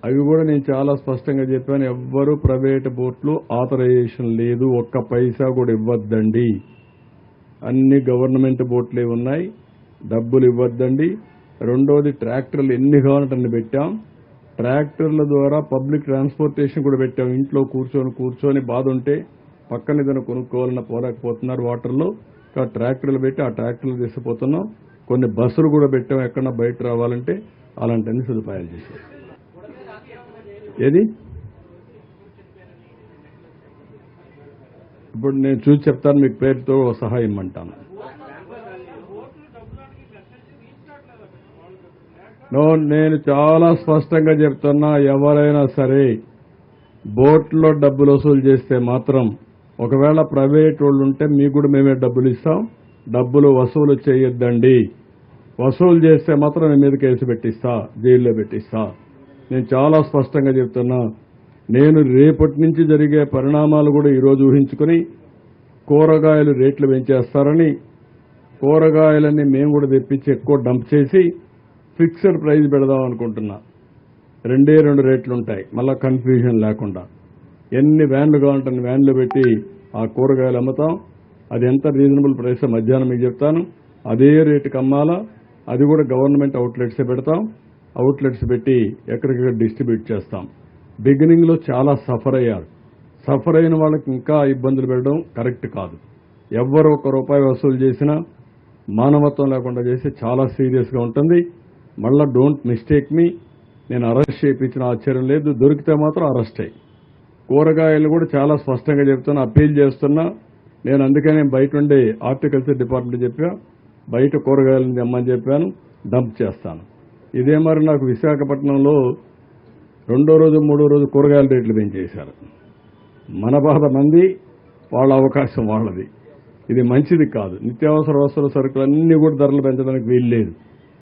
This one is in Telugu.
అవి కూడా నేను చాలా స్పష్టంగా చెప్పాను. ఎవ్వరూ ప్రైవేట్ బోట్లు ఆథరైజేషన్ లేదు, ఒక్క పైసా కూడా ఇవ్వద్దండి. అన్ని గవర్నమెంట్ బోట్లే ఉన్నాయి, డబ్బులు ఇవ్వద్దండి. రెండోది, ట్రాక్టర్లు ఎన్ని కావాలంటే అన్ని పెట్టాం. ట్రాక్టర్ల ద్వారా పబ్లిక్ ట్రాన్స్పోర్టేషన్ కూడా పెట్టాం. ఇంట్లో కూర్చొని బాధ ఉంటే పక్కన ఏదైనా కొనుక్కోవాలన్నా పోలేకపోతున్నారు వాటర్లో, ట్రాక్టర్లు పెట్టి ఆ ట్రాక్టర్లు తీసుకుపోతున్నాం. కొన్ని బస్సులు కూడా పెట్టాం, ఎక్కడన్నా బయట రావాలంటే అలాంటి అన్ని సదుపాయాలు చేశాం. ఏది ఇప్పుడు నేను చూసి చెప్తాను, మీకు పేరుతో సహాయం ఇమ్మంటాను. నేను చాలా స్పష్టంగా చెప్తున్నా, ఎవరైనా సరే బోట్లో డబ్బులు వసూలు చేస్తే మాత్రం, ఒకవేళ ప్రైవేట్ వాళ్ళు ఉంటే మీకు కూడా మేమే డబ్బులు ఇస్తాం, డబ్బులు వసూలు చేయొద్దండి. వసూలు చేస్తే మాత్రం నేను మీద కేసు పెట్టిస్తా, జైల్లో పెట్టిస్తా. నేను చాలా స్పష్టంగా చెప్తున్నా. నేను రేపటి నుంచి జరిగే పరిణామాలు కూడా ఈరోజు ఊహించుకుని కూరగాయలు రేట్లు పెంచేస్తారని, కూరగాయలన్నీ మేము కూడా తెప్పించి ఎక్కువ డంప్ చేసి ఫిక్స్డ్ ప్రైస్ పెడదాం అనుకుంటున్నా. 2 రేట్లు ఉంటాయి, మళ్ళా కన్ఫ్యూజన్ లేకుండా. ఎన్ని వ్యాన్లు కావాలంటే వ్యాన్లు పెట్టి ఆ కూరగాయలు అమ్ముతాం. అది ఎంత రీజనబుల్ ప్రైస్ మధ్యాహ్నం మీకు చెప్తాను. అదే రేటుకి అమ్మాలా, అది కూడా గవర్నమెంట్ అవుట్లెట్స్ పెడతాం. అవుట్లెట్స్ పెట్టి ఎక్కడికక్కడ డిస్ట్రిబ్యూట్ చేస్తాం. బిగినింగ్లో చాలా సఫర్ అయ్యారు. సఫర్ అయిన వాళ్ళకి ఇంకా ఇబ్బందులు పెట్టడం కరెక్ట్ కాదు. ఎవ్వరు ₹1 వసూలు చేసినా మానవత్వం లేకుండా చేస్తే చాలా సీరియస్గా ఉంటుంది. మళ్ళా డోంట్ మిస్టేక్ మీ, నేను అరెస్ట్ చేయించిన ఆశ్చర్యం లేదు, దొరికితే మాత్రం అరెస్ట్ అయ్యి. కూరగాయలు కూడా చాలా స్పష్టంగా చెప్తున్నా, అప్పీల్ చేస్తున్నా. నేను అందుకనే బయట ఉండే హార్టికల్చర్ డిపార్ట్మెంట్ చెప్పా, బయట కూరగాయలను తెమ్మని చెప్పాను, డంప్ చేస్తాను. ఇదే మరి నాకు విశాఖపట్నంలో 2వ రోజు 3వ రోజు కూరగాయల రేట్లు పెంచేశారు. మన బాధ మంది, వాళ్ళ అవకాశం వాళ్ళది. ఇది మంచిది కాదు. నిత్యావసర వస్తువుల సరుకులన్నీ కూడా ధరలు పెంచడానికి వీలు లేదు.